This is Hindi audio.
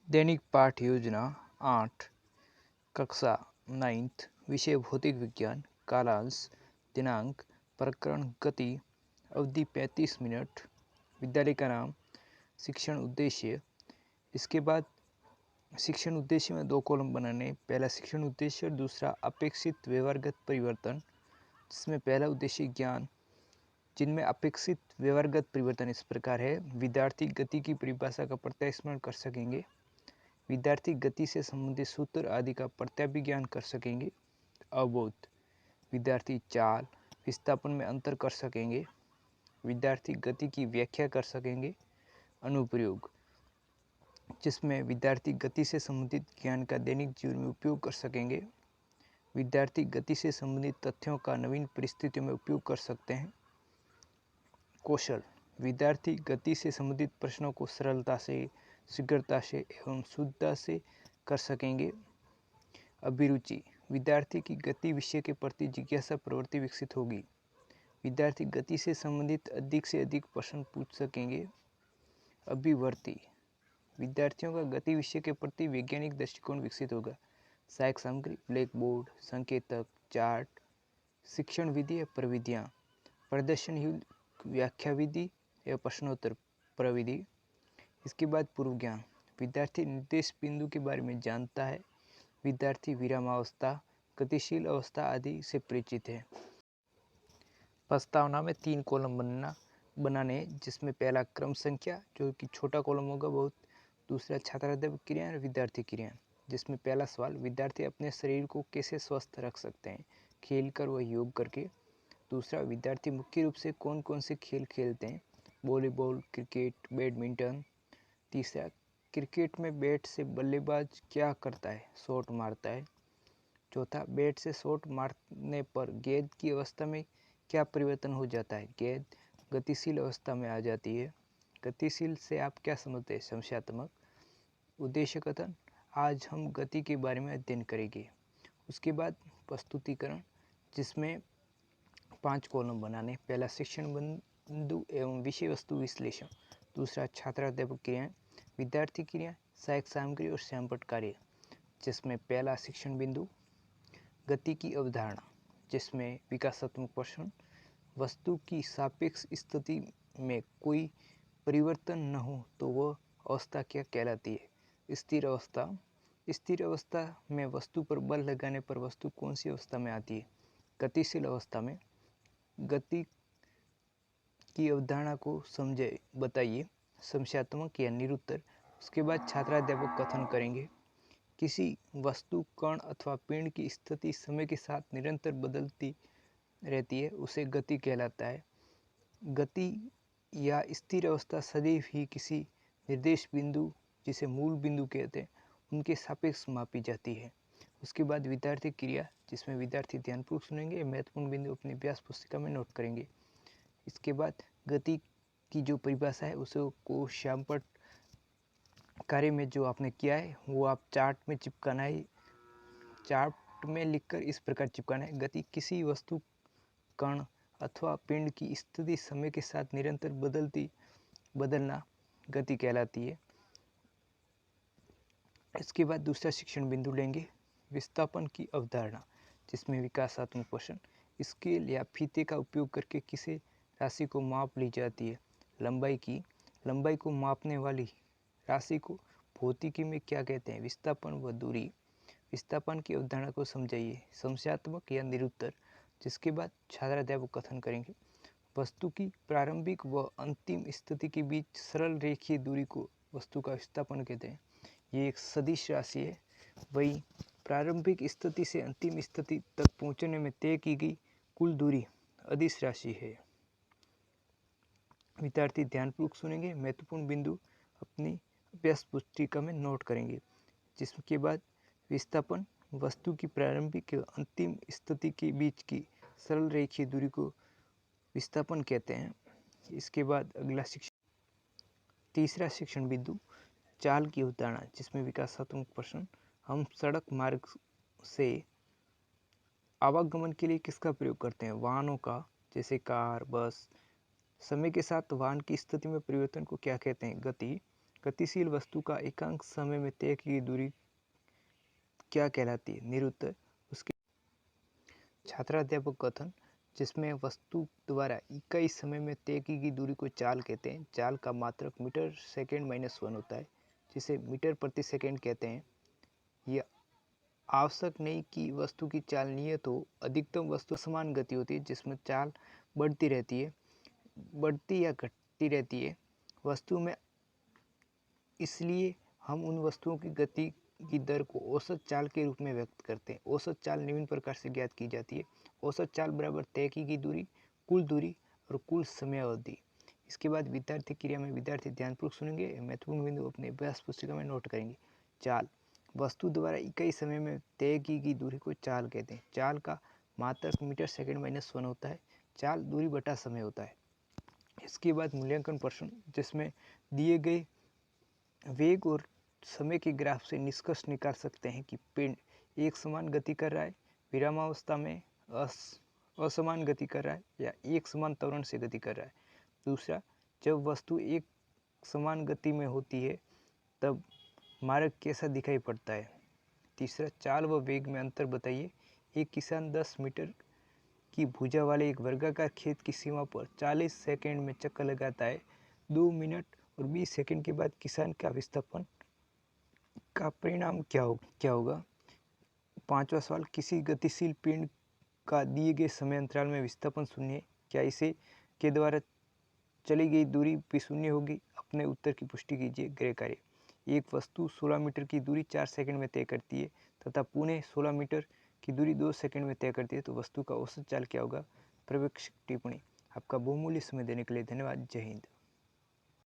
दैनिक पाठ योजना 8 कक्षा 9th विषय भौतिक विज्ञान कालांश दिनांक प्रकरण गति अवधि 35 मिनट विद्यालय का नाम शिक्षण उद्देश्य। इसके बाद शिक्षण उद्देश्य में 2 कॉलम बनाने। पहला शिक्षण उद्देश्य और दूसरा अपेक्षित व्यवहारगत परिवर्तन, जिसमें पहला उद्देश्य ज्ञान, जिनमें अपेक्षित व्यवहारगत परिवर्तन इस प्रकार है। विद्यार्थी गति की परिभाषा का प्रत्यास्मरण कर सकेंगे, विद्यार्थी गति से संबंधित सूत्र आदि का प्रत्याभिज्ञान कर सकेंगे। अवबोध, विद्यार्थी चाल विस्थापन में अंतर कर सकेंगे, विद्यार्थी गति की व्याख्या कर सकेंगे। अनुप्रयोग, जिसमें विद्यार्थी गति से संबंधित ज्ञान का दैनिक जीवन में उपयोग कर सकेंगे, विद्यार्थी गति से संबंधित तथ्यों का नवीन परिस्थितियों में उपयोग कर सकते हैं। कौशल, विद्यार्थी गति से संबंधित प्रश्नों को सरलता से, शीघ्रता से एवं शुद्धता से कर सकेंगे। अभिरुचि, विद्यार्थी की गति विषय के प्रति जिज्ञासा प्रवृत्ति विकसित होगी, विद्यार्थी गति से संबंधित अधिक से अधिक प्रश्न पूछ सकेंगे। अभिवर्ती, विद्यार्थियों का गति विषय के प्रति वैज्ञानिक दृष्टिकोण विकसित होगा। सहायक सामग्री ब्लैक बोर्ड, संकेतक, चार्ट, शिक्षण विधि या प्रविधियाँ, प्रदर्शन व्याख्या विधि या प्रश्नोत्तर प्रविधि। इसके बाद पूर्व ज्ञान, विद्यार्थी निर्देश बिंदु के बारे में जानता है, विद्यार्थी विरामावस्था, गतिशील अवस्था आदि से परिचित है। प्रस्तावना में 3 कॉलम बनाने, जिसमें पहला क्रम संख्या जो कि छोटा कॉलम होगा बहुत, दूसरा छात्राध्यापक क्रिया और विद्यार्थी क्रिया, जिसमें पहला सवाल विद्यार्थी अपने शरीर को कैसे स्वस्थ रख सकते हैं, खेल कर व योग करके। दूसरा, विद्यार्थी मुख्य रूप से कौन कौन से खेल खेलते हैं, वॉलीबॉल, क्रिकेट, बैडमिंटन। तीसरा, क्रिकेट में बैट से बल्लेबाज क्या करता है, शॉट मारता है। चौथा, बैट से शॉट मारने पर गेंद की अवस्था में क्या परिवर्तन हो जाता है, गेंद गतिशील अवस्था में आ जाती है। गतिशील से आप क्या समझते हैं, संख्यात्मक। उद्देश्य कथन, आज हम गति के बारे में अध्ययन करेंगे। उसके बाद प्रस्तुतिकरण, जिसमें 5 कॉलम बनाने। पहला शिक्षण बिंदु एवं विषय वस्तु विश्लेषण, दूसरा छात्राध्यापक क्रियाएं, विद्यार्थी क्रिया, सहायक सामग्री और सैंपट कार्य, जिसमें पहला शिक्षण बिंदु गति की अवधारणा, जिसमें विकासात्मक प्रश्न, वस्तु की सापेक्ष स्थिति में कोई परिवर्तन न हो तो वह अवस्था क्या कहलाती है। स्थिर अवस्था, स्थिर अवस्था में वस्तु पर बल लगाने पर वस्तु कौन सी अवस्था में आती है। गतिशील अवस्था में गति की अवधारणा को समझे बताइए, संख्यात्मक या निरुत्तर। उसके बाद छात्राध्यापक कथन करेंगे। किसी वस्तु, कण अथवा पिंड की स्थिति समय के साथ निरंतर बदलती रहती है, उसे गति कहलाता है। गति या स्थिर अवस्था सदैव ही किसी निर्देश बिंदु, जिसे मूल बिंदु कहते हैं, उनके सापेक्ष मापी जाती है। उसके बाद विद्यार्थी क्रिया, जिसमें विद्यार्थी ध्यानपूर्वक सुनेंगे, महत्वपूर्ण बिंदु अपनी अभ्यास पुस्तिका में नोट करेंगे। इसके बाद गति की जो परिभाषा है उसे को श्यामपट कार्य में जो आपने किया है वो आप चार्ट में चिपकाना है। चार्ट में लिखकर इस प्रकार चिपकाना है, गति किसी वस्तु, कण अथवा पिंड की स्थिति समय के साथ निरंतर बदलना गति कहलाती है। इसके बाद दूसरा शिक्षण बिंदु लेंगे, विस्थापन की अवधारणा, जिसमें विकासात्मक प्रश्न, स्केल या फीते का उपयोग करके किसी राशि को माप ली जाती है। लंबाई को मापने वाली राशि को भौतिकी में क्या कहते हैं, विस्थापन व दूरी। विस्थापन की अवधारणा को समझाइए, संख्यात्मक या निरुत्तर। जिसके बाद छात्राध्यापक कथन करेंगे। वस्तु की प्रारंभिक व अंतिम स्थिति के बीच सरल रेखीय दूरी को वस्तु का विस्थापन कहते हैं। ये एक सदिश राशि है, वही प्रारंभिक स्थिति से अंतिम स्थिति तक पहुंचने में तय की गई कुल दूरी अदिश राशि है। विद्यार्थी ध्यानपूर्वक सुनेंगे, महत्वपूर्ण बिंदु अपनी अभ्यास पुस्तिका में नोट करेंगे। जिसके बाद विस्थापन, वस्तु की प्रारंभिक एवं अंतिम स्थिति के बीच की सरल रेखीय दूरी को विस्थापन कहते हैं। इसके बाद अगला तीसरा शिक्षण बिंदु चाल की अवधारणा, जिसमें विकासात्मक प्रश्न, हम सड़क मार्ग से आवागमन के लिए किसका प्रयोग करते हैं, वाहनों का, जैसे कार, बस। समय के साथ वाहन की स्थिति में परिवर्तन को क्या कहते हैं, गति। गतिशील वस्तु का एकांक समय में तय की गई दूरी क्या कहलाती है? निरुत्तर। उसके छात्राध्यापक कथन, जिसमें वस्तु द्वारा इकाई समय में तय की गई दूरी को चाल कहते हैं। चाल का मात्रक मीटर सेकेंड -1 होता है, जिसे मीटर प्रति सेकेंड कहते हैं। यह आवश्यक नहीं कि वस्तु की चाल नियत हो। अधिकतम वस्तु समान गति होती है, जिसमें चाल बढ़ती रहती है, बढ़ती या घटती रहती है वस्तु में। इसलिए हम उन वस्तुओं की गति की दर को औसत चाल के रूप में व्यक्त करते हैं। औसत चाल निम्न प्रकार से ज्ञात की जाती है। औसत चाल बराबर तय की गई दूरी, कुल दूरी और कुल समयावधि। इसके बाद विद्यार्थी क्रिया में विद्यार्थी ध्यानपूर्वक सुनेंगे, महत्वपूर्ण बिंदु अपने अभ्यास पुस्तिका में नोट करेंगे। चाल, वस्तु द्वारा इकाई समय में तय की गई दूरी को चाल कहते हैं। चाल का मात्रक मीटर सेकेंड -1 होता है। चाल दूरी बटा समय होता है। इसके बाद मूल्यांकन प्रश्न, जिसमें दिए गए वेग और समय के ग्राफ से निष्कर्ष निकाल सकते हैं कि पिंड एक समान गति कर रहा है, विरामावस्था में असमान गति कर रहा है या एक समान त्वरण से गति कर रहा है। दूसरा, जब वस्तु एक समान गति में होती है तब मार्ग कैसा दिखाई पड़ता है। तीसरा, चाल व वेग में अंतर बताइए। एक किसान 10 मीटर की भुजा वाले एक वर्गाकार खेत की सीमा पर 40 सेकंड में चक्कर लगाता है। 2 मिनट और 20 सेकंड के बाद किसान का विस्थापन का परिणाम क्या होगा। पांचवा सवाल, किसी गतिशील पिंड का दिए गए समय अंतराल में विस्थापन शून्य है, क्या इसे के द्वारा चली गई दूरी भी शून्य होगी। अपने उत्तर की पुष्टि कीजिए। गृह कार्य, एक वस्तु 16 मीटर की दूरी 4 सेकंड में तय करती है तथा पुणे 16 मीटर की दूरी 2 सेकंड में तय करती है, तो वस्तु का औसत चाल क्या होगा। पर्यवेक्षक टिप्पणी। आपका बहुमूल्य समय देने के लिए धन्यवाद। जय हिंद।